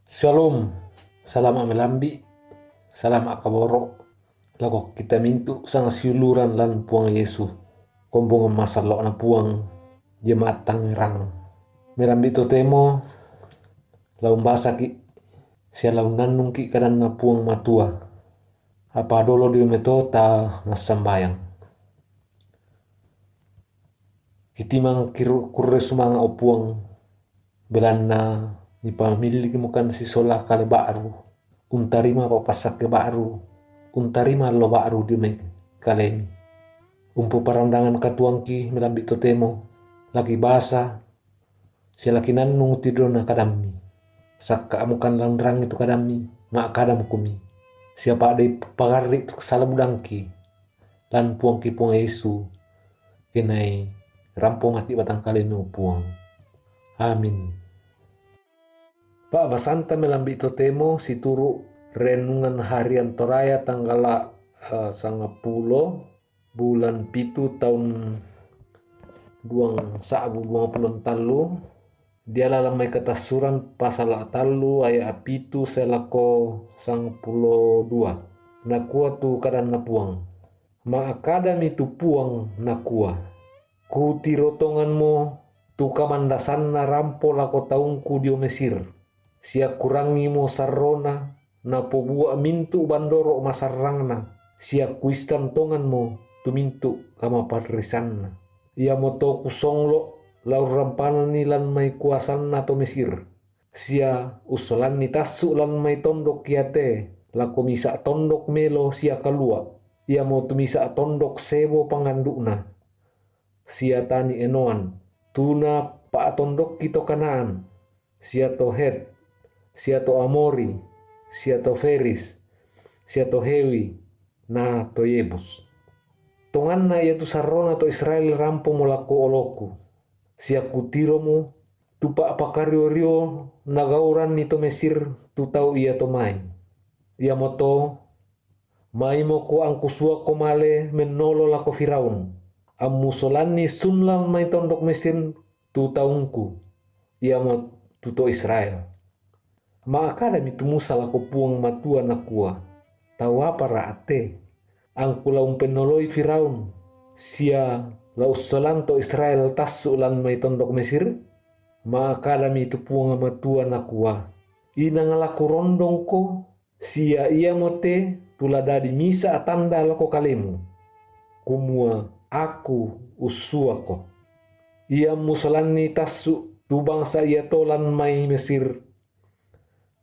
Shalom, salam amelambi, salam akaboro, lago kita mintu sang siuluran lan puang Yesu, kombong masalok na puang jemaat Tangerang. Melambi to temo, lau mbasa ki, sia lau nannung ki kadan na puang matua, apa dolo di meto ta nasambayang. Kitimang kurre sumanga o puang, belanna ni pamiliki mukan si sola kale baru, untarima papasak ke baru, untarima lo baru di kalemi. Umpu parandangan katuangki melambi totemo, lagi basa, sila kinanung tidona kadami. Sakka amukan landrang itu kadami, mak kadam kumi. Siapa ada pagari salabudangki, lan puangki puang Yesu, kenai rampong hati batang kalemi puang. Amin. Pak basanta melambi totemo situru renungan harian toraya tanggal 10 bulan pitu tahun 2020 dia lalamai ketasuran pasal talu ayat pitu selako 12 nakua tu kadan napuang ma akadami tu puang nakua ku tirotonganmu tu kamandasan na rampo lako taungku dio Mesir sia kurangi mo sarrona na pobua mintu bandoro masarrangna sia kuistan tongan mo tumintu kama padrisanna ia moto kusonglo lau rampana ni lan mai kuasan na to Mesir sia usolan ni tasu lan mai tondok kiate la komisa tondok melo sia kalua ia mo tumisa tondok sebo pangandukna sia tani enoan tuna pa tondok kito Kanaan sia to Het sia to Amori sia to Feris sia to Hewi na to Yebus tongan na ia tu sarrona to Israel rampo molako oloku sia kutiromu tupa pakario-rio nagauran ni to Mesir tu tau ia to mai ia moto mai mo ko angkusua ko male menolo lako Firaun amusolani sunlan mai tondok Mesir tu taungku ia mo tu to Israel maakada mitu Musa lako puang matua nakua tawa para ate angkula penoloi Firaun sia lau solanto Israel tasu lan mai tondok Mesir maakada mitu puang matua nakua ina ngalaku rondong ko sia ia mote tulada di misa tanda lako kalemu kumua aku usua ko ia musolani tasu tu bangsa ia tolan mai Mesir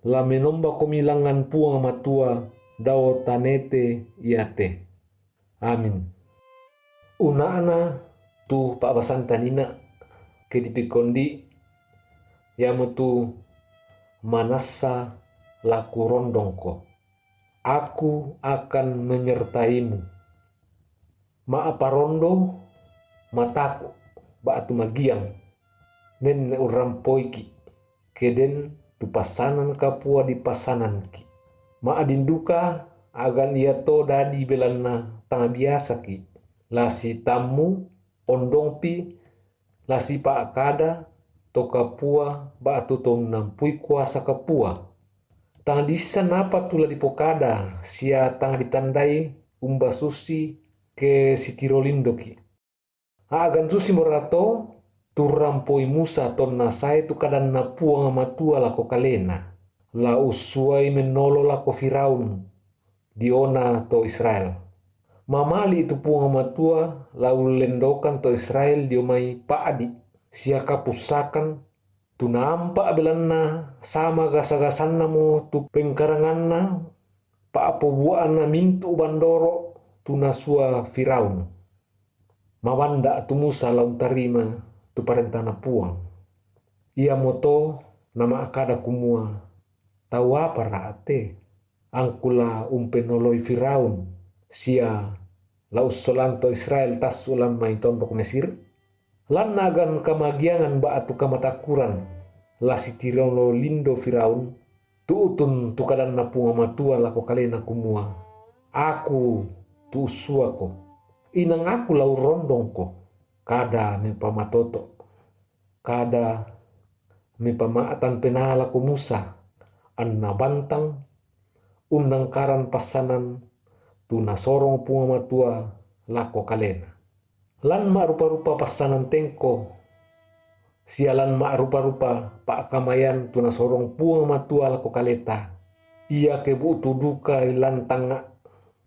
la menomba komilangan puang matua dao tanete iate. Amin. Una-ana tu Pak Basantanina kedipikondi yamutu manasa laku rondongko. Aku akan menyertaimu. Maapa rondo mataku batu magiang nen urampoiki keden tu pasanan kapua di pasanan ki maadinduka agan ia to dadi belanna tanga biasa ki lasi tamu ondongpi lasi pa akada to kapua batu to nampui kuasa kapua tanga disan apa tula di pokada sia tanga ditandai umba susi ke sitirolindo ki agan susi morato turampoi Musa ton nasai tu kadan na puang matua lako kalena la usuai menolo lako Firaun diona to Israel mamali itu puang matua lau lendokan to Israel diomai paadi sia kapusakan tu nampak belanna sama gasa-gasanna mo tu pengkaranganna pa apobuana mintu bandoro tu nasua Firaun mawanda tu Musa lau tarima tu parentana puang ia moto nama akada kumua tawa para ate angkula umpenoloi Firaun sia lau solanto Israel tas ulam mai tondok Mesir lan nagan kamagiangan baatu kamatakuran la sitirolo lindo Firaun tuutun tukadan na punga matua lako kalena kumua aku tu usuako inang aku lau rondongko kada me pamatoto kada me pamaatan penala ko Musa anna bantang undang karan pasanan tu nasorong punga matua lako kalena. Lan ma rupa-rupa pasanan tengko sialan ma rupa-rupa pa kamayan tu nasorong punga matua lako kaleta. Ia kebu tu duka ilan tanga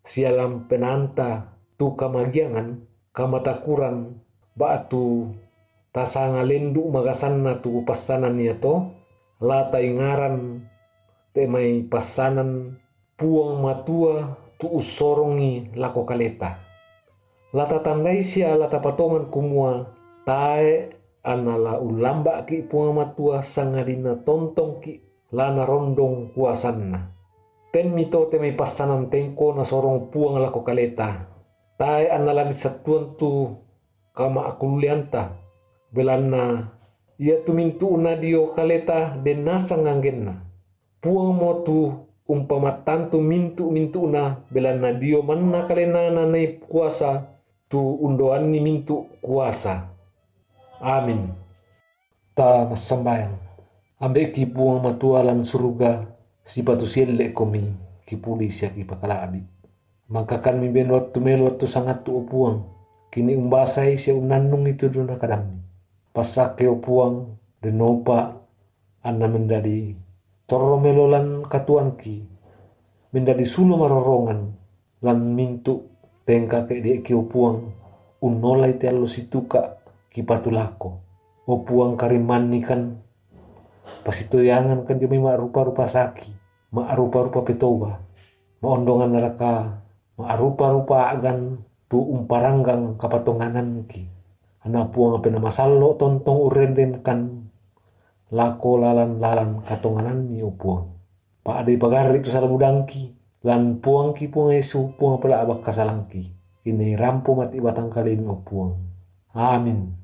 sialan penanta tu kamagiangan kamatakuran batu tasanga lendu magasanna tu pasanan niya to lata ingaran temai pasanan puang matua tu usorongi lako kaleta. Lata tandai sia lata patongan kumua tae anala ulamba ki puang matua sangadina tontong ki lana rondong kuasanna. Ten mito temai pasanan tengko na sorong puang lako kaleta. Tae anala disatuan tu kama akulianta belana ia tu mintu una dio kaleta den nasa nganggenna. Puang mo tu umpamatan tu mintu na belana dio manna kalena nanai kuasa tu undoan ni mintu kuasa. Amin. Ta masambayang. Ambek ki puang matualan suruga si batu sielle komi ki pulis ya ki pakalabi. Maka kan mi ben waktu melu waktu sangat tu opuang. Kini umbasai si unanung itu duna kadami. Pasake opuang denopa anna mendadi torro melolan katuan ki. Mendadi sulu marorongan lan mintu tengka ke de ki opuang unolai te allo situka ki patulako. Opuang karimani kan pasitoyangan kan dia ma rupa-rupa saki, ma rupa-rupa petoba, ma ondongan neraka, ma rupa-rupa agan tu umparanggang kapatonganan ki. Ana puang apena masallo tontong urenden kan lako lalan katonganan mi upuang. Pa ade pagari tu salabudangki lan puang ki puang Yesu puang pala abak kasalangki. Ini rampo mati batang kali mi upuang. Amin.